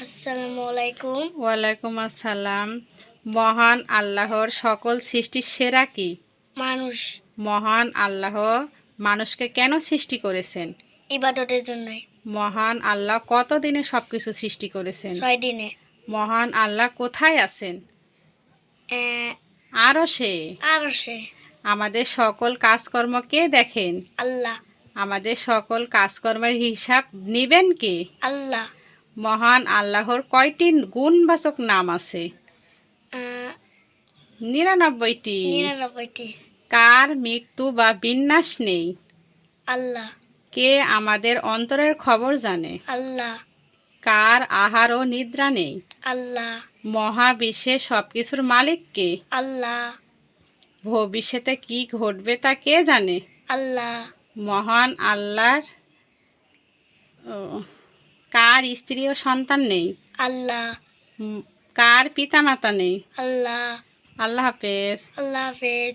আসসালামু আলাইকুম। ওয়ালাইকুম আসসালাম। মহান আল্লাহর সকল সৃষ্টির সেরা কি? মানুষ মহান আল্লাহ মানুষকে কেন সৃষ্টি করেছেন? ইবাদতের জন্যই। মহান আল্লাহ কত দিনে সবকিছু সৃষ্টি করেছেন? 6 দিনে। মহান আল্লাহ কোথায় আছেন? আহ, আরশে। আরশে। আমাদের সকল কাজকর্ম কে দেখেন? আল্লাহ। আমাদের সকল কাজকর্মের হিসাব নেবেন কে? আল্লাহ। মহান আল্লাহর কয়টি গুণবাচক নাম আছে? 99টি। 99টি। কার মৃত্যু বা বিনাশ নেই? আল্লাহ। কে আমাদের অন্তরের খবর জানে? আল্লাহ। কার আহার ও নিদ্রা নেই? আল্লাহ। মহাবিশ্বের সবকিছুর মালিক কে? আল্লাহ। ভবিষ্যতে কি ঘটবে তা কে জানে? আল্লাহ। মহান আল্লাহর ও, কার স্ত্রী ও সন্তান নেই? আল্লাহ। কার পিতামাতা নেই? আল্লাহ। আল্লাহ হাফেজ। আল্লাহ হাফেজ।